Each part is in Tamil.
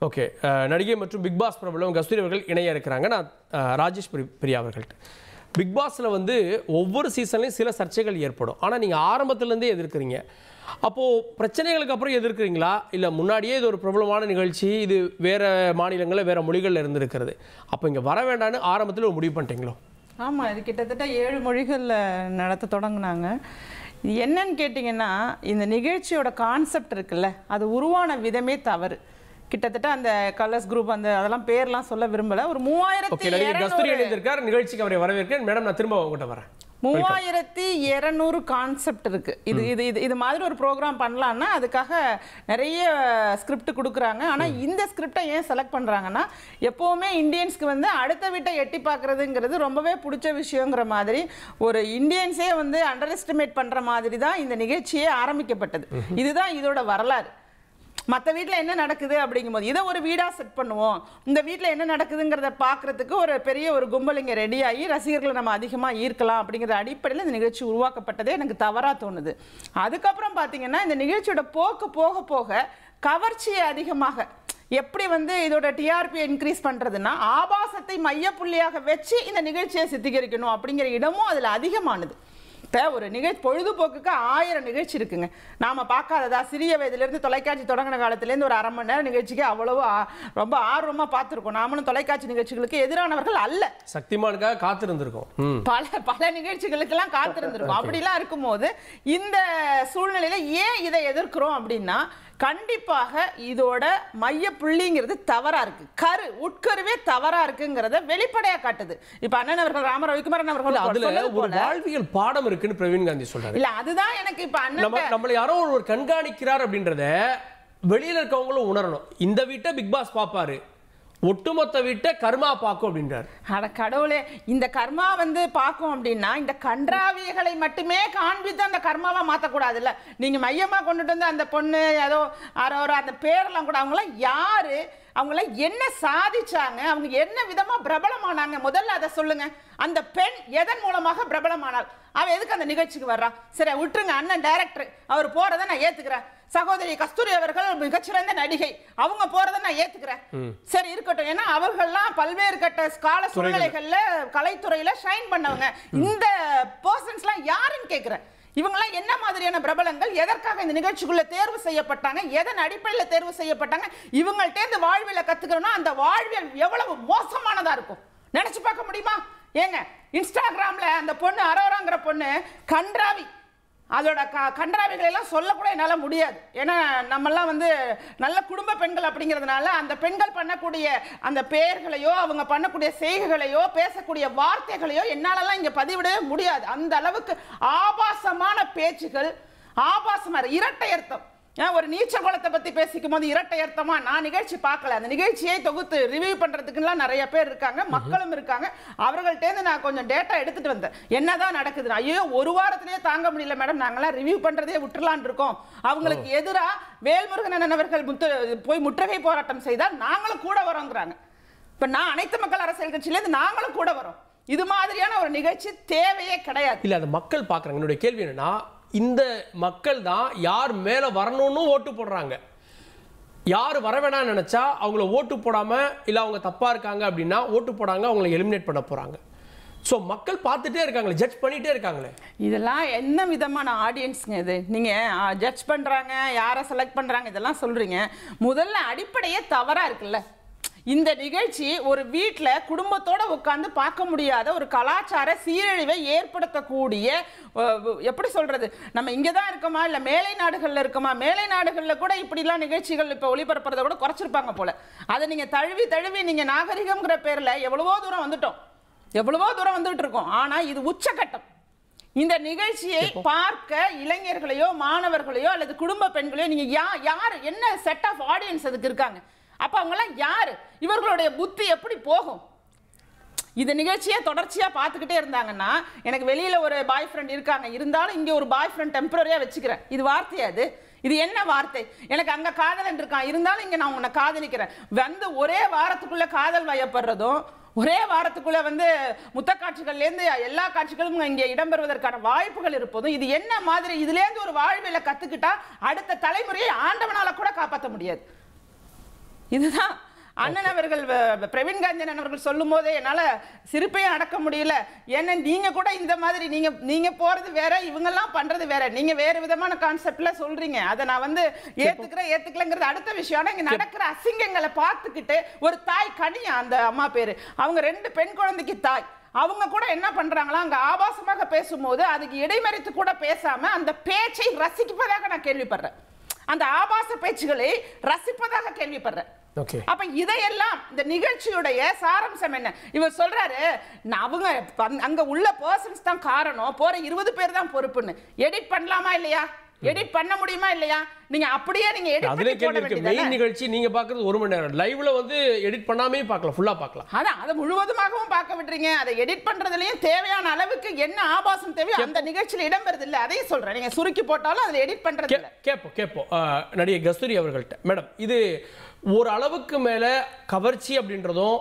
ஓகே, நடிகை மற்றும் பிக் பாஸ் பிரபலம் கஸ்தூரி அவர்கள் இணைய இருக்கிறாங்க. நான் ராஜேஷ் பிரியா அவர்கள்ட்ட, பிக் பாஸில் வந்து ஒவ்வொரு சீசன்லையும் சில சர்ச்சைகள் ஏற்படும். ஆனால் நீங்கள் ஆரம்பத்துலேருந்தே எதிர்க்கிறீங்க. அப்போது பிரச்சனைகளுக்கு அப்புறம் எதிர்க்கிறீங்களா, இல்லை முன்னாடியே இது ஒரு பிரபலமான நிகழ்ச்சி, இது வேறு மாநிலங்களில் வேறு மொழிகளில் இருந்திருக்கிறது, அப்போ இங்கே வர வேண்டான்னு ஆரம்பத்தில் ஒரு முடிவு பண்ணிட்டீங்களோ? ஆமாம், இது கிட்டத்தட்ட 7 மொழிகளில் நடத்த தொடங்கினாங்க. இது என்னன்னு கேட்டிங்கன்னா, இந்த நிகழ்ச்சியோட கான்செப்ட் இருக்குல்ல, அது உருவான விதமே தவறு. கிட்டத்தட்ட அந்த கலர்ஸ் குரூப் அந்த அதெல்லாம் பேர்லாம் சொல்ல விரும்பல. ஒரு 3200 நிகழ்ச்சிக்கு அவரை வரவேற்கிறேன் மேடம். நான் திரும்ப உங்கள்கிட்ட வரேன். 3200 கான்செப்ட் இருக்கு. இது மாதிரி ஒரு ப்ரோக்ராம் பண்ணலாம்னா அதுக்காக நிறைய ஸ்கிரிப்ட் கொடுக்குறாங்க. ஆனால் இந்த ஸ்கிரிப்டை ஏன் செலக்ட் பண்ணுறாங்கன்னா, எப்போவுமே இந்தியன்ஸ்க்கு வந்து அடுத்த வீட்டை எட்டி பார்க்குறதுங்கிறது ரொம்பவே பிடிச்ச விஷயங்கிற மாதிரி, ஒரு இந்தியன்ஸே வந்து அண்டர் எஸ்டிமேட் பண்ணுற மாதிரி தான் இந்த நிகழ்ச்சியே ஆரம்பிக்கப்பட்டது. இதுதான் இதோட வரலாறு. மற்ற வீட்டில் என்ன நடக்குது அப்படிங்கும்போது இதை ஒரு வீடாக செட் பண்ணுவோம், இந்த வீட்டில் என்ன நடக்குதுங்கிறத பார்க்குறதுக்கு ஒரு பெரிய ஒரு கும்பல் இங்கே ரெடியாகி ரசிகர்களை நம்ம அதிகமாக ஈர்க்கலாம் அப்படிங்கிற அடிப்படையில் இந்த நிகழ்ச்சி உருவாக்கப்பட்டதே எனக்கு தவறாக தோணுது. அதுக்கப்புறம் பார்த்தீங்கன்னா, இந்த நிகழ்ச்சியோட போக்கு போக போக கவர்ச்சியை அதிகமாக எப்படி வந்து இதோட டிஆர்பி இன்க்ரீஸ் பண்ணுறதுன்னா, ஆபாசத்தை மையப்புள்ளியாக வச்சு இந்த நிகழ்ச்சியை சித்தரிக்கணும் அப்படிங்கிற இடமும் அதில் அதிகமானது. இப்போ ஒரு நிகழ்ச்சி பொழுதுபோக்குக்கு 1000 நிகழ்ச்சி இருக்குங்க. நாம் பார்க்காததா, சிறிய வயதிலேருந்து தொலைக்காட்சி தொடங்கின காலத்துலேருந்து ஒரு 1/2 மணி நேரம் நிகழ்ச்சிக்கு அவ்வளவு ரொம்ப ஆர்வமாக பார்த்துருக்கோம். நாமளும் தொலைக்காட்சி நிகழ்ச்சிகளுக்கு எதிரானவர்கள் அல்ல, சக்திமானுக்காக காத்திருந்திருக்கோம், பல நிகழ்ச்சிகளுக்கெல்லாம் காத்திருந்திருக்கோம். அப்படிலாம் இருக்கும்போது இந்த சூழ்நிலையில் ஏன் இதை எதிர்க்கிறோம் அப்படின்னா, கண்டிப்பாக இதோட மைய புள்ளிங்கிறது தவறா இருக்கு, உட்கருவே தவறா இருக்குங்கிறத வெளிப்படையா காட்டுது. இப்ப அண்ணன் அவர்கள் ராம ரவிக்குமாரன் அவர்கள் அதுல ஒரு வாழ்வியல் பாடம் இருக்குன்னு பிரவீன் காந்தி சொல்றாரு. இல்ல அதுதான் எனக்கு இப்ப அண்ணன் நம்மள யாரோ ஒரு கண்காணிக்கிறார் அப்படின்றத வெளியில இருக்கவங்களும் உணரணும். இந்த வீட்டை பிக் பாஸ் பாப்பாரு, ஒட்டுமொத்த வீட்டை கர்மா பார்க்கும் அப்படின்றார். அட கடவுளே, இந்த கர்மா வந்து பார்க்கும் அப்படின்னா இந்த கன்றாவியகளை மட்டுமே காண்பித்து அந்த கர்மாவா மாற்றக்கூடாதுல்ல. நீங்க மையமா கொண்டுட்டு வந்து அந்த பொண்ணு ஏதோ அந்த பேரெல்லாம் கூட, அவங்களாம் யாரு, அவங்கள என்ன சாதிச்சாங்க, அவங்க என்ன விதமா பிரபலமானாங்க, முதல்ல அதை சொல்லுங்க. அந்த பெண் எதன் மூலமாக பிரபலமானாள், அவ எதுக்கு அந்த நிகழ்ச்சிக்கு வர்றா? சரி விட்டுருங்க, அண்ணன் டைரக்டர் அவர் போறதை நான் ஏத்துக்கிறேன். சகோதரி கஸ்தூரி அவர்கள் மிகச்சிறந்த நடிகை, அவங்க போறதை நான் ஏத்துக்கிறேன். சரி இருக்கட்டும், ஏன்னா அவர்கள்லாம் பல்வேறு கட்ட கால சூழ்நிலைகள்ல கலைத்துறையில ஷைன் பண்ணவங்க. இந்த பர்சன்ஸ்லாம் யாருன்னு கேட்கிறேன். இவங்கெல்லாம் என்ன மாதிரியான பிரபலங்கள், எதற்காக இந்த நிகழ்ச்சிக்குள்ள தேர்வு செய்யப்பட்டாங்க, எதன் அடிப்படையில் தேர்வு செய்யப்பட்டாங்க, இவங்கள்ட்ட இந்த வாழ்வியலை கத்துக்கிறோம்னா அந்த வாழ்வியல் எவ்வளவு மோசமானதா இருக்கும் நினைச்சு பார்க்க முடியுமா? ஏங்க, இன்ஸ்டாகிராம்ல அந்த பொண்ணு அரோராங்கிற பொண்ணு கன்றாவி, அதோட கன்றாவிகளை எல்லாம் சொல்லக்கூட என்னால் முடியாது. ஏன்னா நம்மெல்லாம் வந்து நல்ல குடும்ப பெண்கள் அப்படிங்கிறதுனால அந்த பெண்கள் பண்ணக்கூடிய அந்த பெயர்களையோ அவங்க பண்ணக்கூடிய செய்கைகளையோ பேசக்கூடிய வார்த்தைகளையோ என்னாலலாம் இங்கே பதிவிடவே முடியாது. அந்த அளவுக்கு ஆபாசமான பேச்சுகள், ஆபாசமான இரட்டை அர்த்தம். ஒரு நீச்சல் குளத்தை பற்றி பேசிக்கும் போது இரட்டை அர்த்தமா, நான் நிகழ்ச்சி பார்க்கல, அந்த நிகழ்ச்சியை தொகுத்து ரிவ்யூ பண்ணுறதுக்குலாம் நிறைய பேர் இருக்காங்க, மக்களும் இருக்காங்க. அவர்கள்ட்டேருந்து நான் கொஞ்சம் டேட்டா எடுத்துகிட்டு வந்தேன், என்னதான் நடக்குது. ஐயோ, ஒரு வாரத்திலேயே தாங்க முடியல மேடம், நாங்களாம் ரிவ்யூ பண்ணுறதே விட்டுலான் இருக்கோம். அவங்களுக்கு எதிராக வேல்முருகன் அவர்கள் போய் முற்றுகை போராட்டம் செய்தால் நாங்களும் கூட வரோங்கிறாங்க. இப்போ நான் அனைத்து மக்கள் அரசியல் கட்சியிலேருந்து நாங்களும் கூட வரோம். இது மாதிரியான ஒரு நிகழ்ச்சி தேவையே கிடையாது. இல்லை, அது மக்கள் பார்க்குறாங்க. என்னுடைய கேள்வி என்னன்னா, இந்த மக்கள் தான் யார் மேலே வரணும்னு ஓட்டு போடுறாங்க. யார் வர வேணாம்னு நினச்சா அவங்கள ஓட்டு போடாமல், இல்லை அவங்க தப்பாக இருக்காங்க அப்படின்னா ஓட்டு போடாங்க, அவங்கள எலிமினேட் பண்ண போகிறாங்க. ஸோ மக்கள் பார்த்துட்டே இருக்காங்களே, ஜட்ஜ் பண்ணிகிட்டே இருக்காங்களே. இதெல்லாம் என்ன விதமான ஆடியன்ஸுங்க இது? நீங்கள் ஜட்ஜ் பண்ணுறாங்க, யாரை செலக்ட் பண்ணுறாங்க, இதெல்லாம் சொல்கிறீங்க. முதல்ல அடிப்படையே தவறாக இருக்குல்ல. இந்த நிகழ்ச்சி ஒரு வீட்டில் குடும்பத்தோடு உட்காந்து பார்க்க முடியாத ஒரு கலாச்சார சீரழிவை ஏற்படுத்தக்கூடிய, எப்படி சொல்கிறது, நம்ம இங்கே தான் இருக்கோமா இல்லை மேலை நாடுகளில் இருக்கோமா? மேலை நாடுகளில் கூட இப்படிலாம் நிகழ்ச்சிகள் இப்போ ஒளிபரப்புறதை கூட குறைச்சிருப்பாங்க போல். அதை நீங்கள் தழுவி நீங்கள் நாகரிகம்ங்கிற பேரில் எவ்வளவோ தூரம் வந்துட்டு இருக்கோம். ஆனால் இது உச்சகட்டம். இந்த நிகழ்ச்சியை பார்க்க இளைஞர்களையோ மாணவர்களையோ அல்லது குடும்ப பெண்களையோ நீங்கள் யார் என்ன செட் ஆஃப் ஆடியன்ஸ் அதுக்கு இருக்காங்க? அப்போ அவங்களாம் யாரு? இவர்களுடைய புத்தி எப்படி போகும்? இந்த நிகழ்ச்சியை தொடர்ச்சியாக பார்த்துக்கிட்டே இருந்தாங்கன்னா, எனக்கு வெளியில் ஒரு பாய் ஃப்ரெண்ட் இருக்காங்க, இருந்தாலும் இங்கே ஒரு பாய் ஃப்ரெண்ட் டெம்பரரியாக வச்சுக்கிறேன், இது வார்த்தையா? இது என்ன வார்த்தை? எனக்கு அங்கே காதலன் இருக்கான், இருந்தாலும் இங்கே நான் உன்னை காதலிக்கிறேன். வந்து ஒரே வாரத்துக்குள்ளே காதல் வயப்படுறதும், ஒரே வாரத்துக்குள்ளே வந்து முத்த காட்சிகள்லேருந்து எல்லா காட்சிகளும் இங்கே இடம்பெறுவதற்கான வாய்ப்புகள் இருப்பதும், இது என்ன மாதிரி? இதுலேருந்து ஒரு வாழ்வியலை கற்றுக்கிட்டா அடுத்த தலைமுறையை ஆண்டவனால் கூட காப்பாற்ற முடியாது. இதுதான் அண்ணன் அவர்கள் பிரவீன் காஞ்சன் அவர்கள் சொல்லும் போதே என்னால சிரிப்பையும் அடக்க முடியல. ஏன்னா நீங்க கூட இந்த மாதிரி நீங்க போறது வேற, இவங்கெல்லாம் பண்றது வேற, நீங்க வேற விதமான கான்செப்ட்ல சொல்றீங்க. அதை நான் வந்து ஏத்துக்கலங்கிறது அடுத்த விஷயம். ஆனா இங்க நடக்கிற அசிங்கங்களை பார்த்துக்கிட்டு ஒரு தாய் கனியா, அந்த அம்மா பேரு, அவங்க 2 பெண் குழந்தைக்கு தாய், அவங்க கூட என்ன பண்றாங்களா, அங்க ஆபாசமாக பேசும்போது அதுக்கு இடைமறித்து கூட பேசாம அந்த பேச்சை ரசிப்பதாக நான் கேள்விப்படுறேன். அந்த ஆபாச பேச்சுகளை ரசிப்பதாக கேள்விப்படுறேன். அப்ப இதையெல்லாம் இந்த நிகழ்ச்சியுடைய சாராம்சம் என்ன? இவர் சொல்றாரு அவங்க அங்க உள்ள பர்சன்ஸ் தான் காரணம், போற 20 பேர் தான் பொறுப்புன்னு. எடிட் பண்ணலாமா இல்லையா? எடிட் பண்ண முடியுமா இல்லையா? நீங்க அப்படியே நீங்க எடிட் பண்ணி போட வேண்டியது. மெயின் நிகழ்ச்சி நீங்க பாக்குறது 1 மணி நேரம், லைவ்ல வந்து எடிட் பண்ணாமே பார்க்கலாம், ஃபுல்லா பார்க்கலாம். அதான் அதை முழுவதுமாகவும் பார்க்க விட்டுறீங்க. அதை எடிட் பண்றதுலயும் தேவையான அளவுக்கு என்ன ஆபாசம் தேவையோ அந்த நிகழ்ச்சியில இடம்பெறுது இல்ல, அதையும் சொல்றேன். நீங்க சுருக்கி போட்டாலும் அதுல எடிட் பண்றது இல்ல. கேப்போம் நடிகை கஸ்தூரி அவர்கள்ட்ட, மேடம் இது ஒரு அளவுக்கு மேல கவர்ச்சி அப்படின்றதும்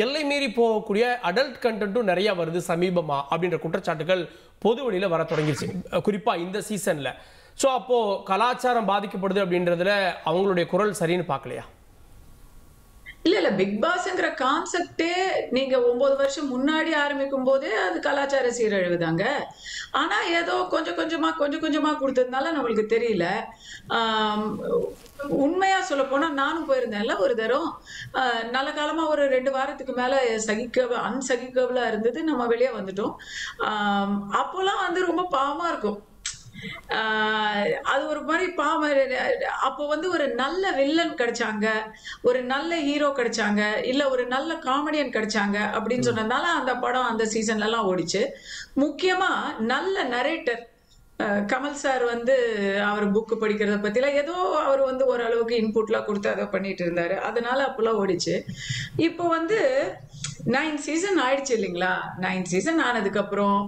எல்லை மீறி போகக்கூடிய அடல்ட் கண்டென்ட்டும் நிறைய வருது சமீபமா அப்படின்ற குற்றச்சாட்டுகள் பொது வெளியில வர தொடங்கிருச்சு, குறிப்பா இந்த சீசன்ல. ஸோ அப்போ கலாச்சாரம் பாதிக்கப்படுது அப்படின்றதுல அவங்களுடைய குரல் சரின்னு பார்க்கலையா? இல்ல பிக் பாஸ்ங்கிற கான்செப்டே நீங்க 9 வருஷம் முன்னாடி ஆரம்பிக்கும் போதே அது கலாச்சார சீரழிவுதாங்க. ஆனா ஏதோ கொஞ்சம் கொஞ்சமா கொடுத்ததுனால நம்மளுக்கு தெரியல. உண்மையா சொல்ல போனா நானும் போயிருந்தேன்ல ஒரு தரம். நல்ல காலமா ஒரு 2 வாரத்துக்கு மேல அன்சகிக்கபிளா இருந்தது. நம்ம வெளியே வந்துட்டோம். அப்போலாம் வந்து ரொம்ப பாவமா இருக்கும். அது ஒரு மாதிரி அப்போ வந்து ஒரு நல்ல வில்லன் கிடைச்சாங்க, ஒரு நல்ல ஹீரோ கிடைச்சாங்க, இல்ல ஒரு நல்ல காமெடியன் கிடைச்சாங்க அப்படின்னு சொன்னதுனால அந்த படம் அந்த சீசன்ல எல்லாம் ஓடிச்சு. முக்கியமா நல்ல நரேட்டர் கமல் சார் வந்து அவர் புக்கு படிக்கிறத பத்திலாம் ஏதோ அவர் வந்து ஓரளவுக்கு இன்புட்லாம் கொடுத்து அதை பண்ணிட்டு இருந்தாரு. அதனால அப்பெல்லாம் ஓடிச்சு. இப்போ வந்து 9 சீசன் ஆயிடுச்சு இல்லைங்களா? 9 சீசன் ஆனதுக்கு அப்புறம்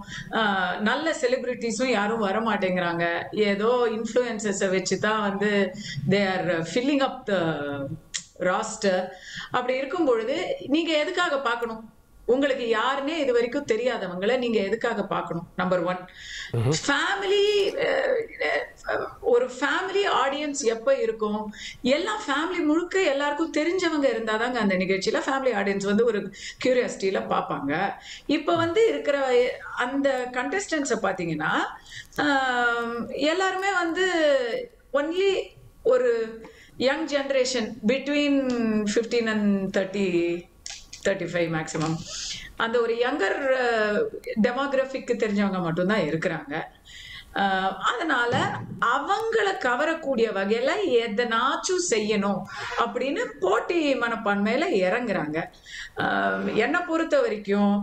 நல்ல செலிபிரிட்டிஸும் யாரும் வர மாட்டேங்கிறாங்க. ஏதோ இன்ஃப்ளூயன்சர்ஸை வச்சுதான் வந்து they are filling up the roster. அப்படி இருக்கும் பொழுது நீங்க எதுக்காக பார்க்கணும்? உங்களுக்கு யாருன்னே இது வரைக்கும் தெரியாதவங்களை நீங்க எதுக்காக பார்க்கணும்? நம்பர் 1. ஃபேமிலி, ஒரு ஃபேமிலி ஆடியன்ஸ் எப்ப இருக்கும்? எல்லாம் ஃபேமிலி முழுக்க எல்லாருக்கும் தெரிஞ்சவங்க இருந்தாதாங்க அந்த நிகழ்ச்சியில ஃபேமிலி ஆடியன்ஸ் வந்து ஒரு கியூரியாசிட்டியில பார்ப்பாங்க. இப்ப வந்து இருக்கிற அந்த கண்டஸ்டன்ஸை பார்த்தீங்கன்னா எல்லாருமே வந்து ஒன்லி ஒரு young generation between 15 and 35 maximum, அந்த ஒரு யங்கர் டெமோகிராஃபிக்கு தெரிஞ்சவங்க மட்டும்தான் இருக்கிறாங்க. அதனால அவங்களை கவரக்கூடிய வகையில எதனாச்சும் செய்யணும் அப்படின்னு போட்டி மனப்பான்மையில இறங்குறாங்க. என்னை பொறுத்த வரைக்கும்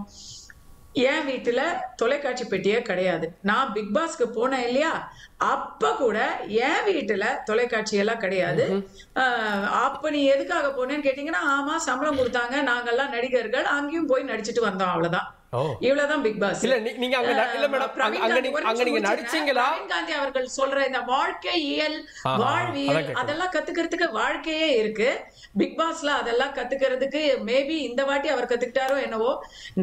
என் வீட்டுல தொலைக்காட்சி பெட்டியே கிடையாது. நான் பிக் பாஸ்க்கு போனேன் இல்லையா, அப்ப கூட என் வீட்டுல தொலைக்காட்சி எல்லாம் கிடையாது. அப்ப நீ எதுக்காக போனேன்னு கேட்டீங்கன்னா, ஆமா சம்பளம் கொடுத்தாங்க, நாங்கெல்லாம் நடிகர்கள், அங்கேயும் போய் நடிச்சுட்டு வந்தோம், அவ்வளவுதான். இவ்வளவுதான் பிக் பாஸ். இல்ல நீங்க அங்க இல்ல மேடம், அங்க நீங்க நடிச்சீங்களா? பிரவீன் காந்தி அவர்கள் சொல்ற இந்த வாழ்க்கையியல், வாழ்வியல் அதெல்லாம் கத்துக்கிறதுக்கு வாழ்க்கையே இருக்கு. பிக் பாஸ்ல அதெல்லாம் கத்துக்கிறதுக்கு மேபி இந்த வாட்டி அவர் கத்துக்கிட்டாரோ என்னவோ.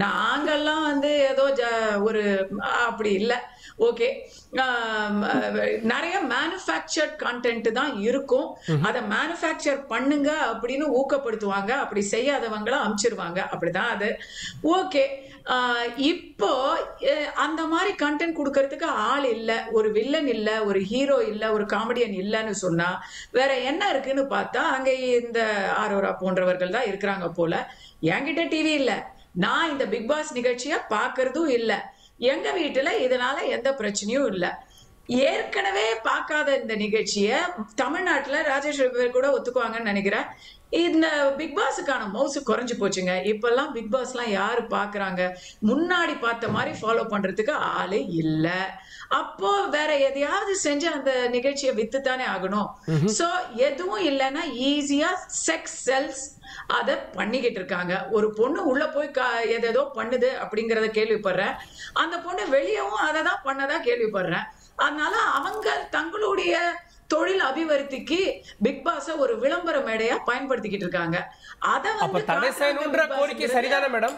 நாங்கெல்லாம் வந்து ஏதோ ஒரு அப்படி இல்ல. ஓகே, நிறைய மேனுஃபேக்சர்ட் கண்டென்ட் தான் இருக்கும். அதை மேனுஃபேக்சர் பண்ணுங்க அப்படின்னு ஊக்கப்படுத்துவாங்க, அப்படி செய்யாதவங்கள அனுப்பிச்சிருவாங்க, அப்படிதான் அது. ஓகே, இப்போ அந்த மாதிரி கண்டென்ட் கொடுக்கறதுக்கு ஆள் இல்ல, ஒரு வில்லன் இல்ல, ஒரு ஹீரோ இல்ல, ஒரு காமெடியன் இல்லன்னு சொன்னா வேற என்ன இருக்குன்னு பார்த்தா அங்க இந்த ஆரோரா போன்றவர்கள் தான் இருக்கிறாங்க போல. என்கிட்ட டிவி இல்ல, நான் இந்த பிக் பாஸ் நிகழ்ச்சிய பாக்குறதும் இல்ல. எங்க வீட்டுல இதனால எந்த பிரச்சனையும் இல்ல. ஏற்கனவே பார்க்காத இந்த நிகழ்ச்சிய தமிழ்நாட்டுல ராஜேஷ் கூட ஒத்துக்குவாங்கன்னு நினைக்கிறேன். இந்த பிக் பாஸுக்கான மவுசு குறைஞ்சு போச்சுங்க. இப்பெல்லாம் பிக் பாஸ் எல்லாம் யாரு பாக்குறாங்க? முன்னாடி பார்த்த மாதிரி ஃபாலோ பண்றதுக்கு ஆளே இல்ல. அப்போ வேற எதையாவது செஞ்சு அந்த நிகழ்ச்சியை வித்துத்தானே ஆகணும். சோ எதுவும் இல்லைன்னா ஈஸியா செக்ஸ் செல்ஸ் அதை பண்ணிக்கிட்டு இருக்காங்க. ஒரு பொண்ணு உள்ள போய் எதோ பண்ணுது அப்படிங்கறத கேள்விப்படுறேன். அந்த பொண்ணு வெளியவும் அதை தான் பண்ணதா கேள்விப்படுறேன். அதனால அவங்க தங்களுடைய தொழில் அபிவிருத்திக்கு பிக் பாஸ் ஒரு விளம்பர மேடையா பயன்படுத்திக்கிட்டு இருக்காங்க. அத வந்து தடை செய்யணும்ன்ற கோரிக்கை சரிதானே மேடம்?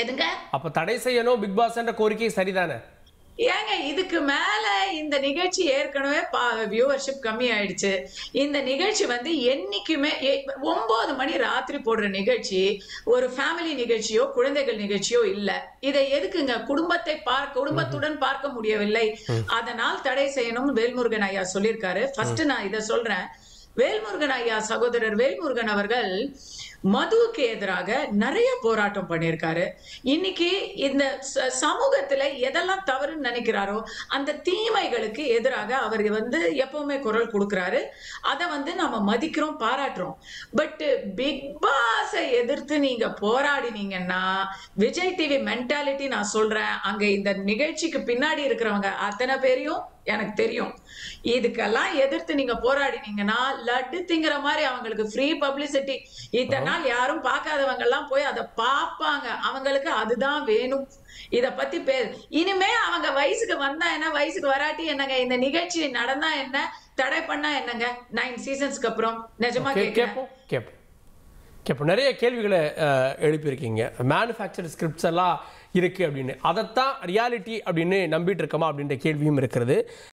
எதுங்க? அப்ப தடை செய்யணும் பிக் பாஸ்ன்ற கோரிக்கை சரிதானே? ஏங்க இதுக்கு மேல இந்த நிகழ்ச்சி ஏற்கனவே வியூவர்ஷிப் கம்மி ஆயிடுச்சு. இந்த நிகழ்ச்சி வந்து என்னைக்குமே 9 மணி ராத்திரி போடுற நிகழ்ச்சி ஒரு ஃபேமிலி நிகழ்ச்சியோ குழந்தைகள் நிகழ்ச்சியோ இல்ல. இதை எதுக்குங்க குடும்பத்துடன் பார்க்க முடியவில்லை, அதனால் தடை செய்யணும் வேல்முருகன் ஐயா சொல்லியிருக்காரு. ஃபர்ஸ்ட் நான் இதை சொல்றேன். வேல்முருகன் ஐயா சகோதரர் வேல்முருகன் அவர்கள் மதுவுக்கு எதிராக நிறைய போராட்டம் பண்ணியிருக்காரு. இன்னைக்கு இந்த சமூகத்துல எதெல்லாம் தவறுன்னு நினைக்கிறாரோ அந்த தீமைகளுக்கு எதிராக அவர் வந்து எப்பவுமே குரல் கொடுக்கிறாரு. அதை வந்து நம்ம மதிக்கிறோம், பாராட்டுறோம். பட் பிக் பாஸை எதிர்த்து நீங்க போராடினீங்கன்னா விஜய் டிவி மென்டாலிட்டி நான் சொல்றேன், அங்க இந்த நிகழ்ச்சிக்கு பின்னாடி இருக்கிறவங்க அத்தனை பேரையும் எனக்கு தெரியும். இதுக்கெல்லாம் எதிர்த்து நீங்க போராடினீங்கன்னா லட்டு திங்கிற மாதிரி அவங்களுக்கு ஃப்ரீ பப்ளிசிட்டி. இத்தனை நாள் யாரும் பார்க்காதவங்க எல்லாம் போய் அதை பார்ப்பாங்க, அவங்களுக்கு அதுதான் வேணும். இத பத்தி இனிமே அவங்க வயசுக்கு வந்தா என்ன, வயசுக்கு வராட்டி என்னங்க, இந்த நிகழ்ச்சி நடந்தா என்ன, தடை பண்ணா என்னங்க? 9 சீசன்ஸ்க்கு அப்புறம் நிஜமா கேட்போம். நிறைய கேள்விகளை எழுப்பியிருக்கீங்க. மேனுஃபேக்சர்ட் ஸ்கிரிப்ட்ஸ் எல்லாம் இருக்கு அப்படின்னு, அதைத்தான் ரியாலிட்டி அப்படின்னு நம்பிட்டு இருக்கோமா அப்படின்ற கேள்வியும் இருக்கிறது.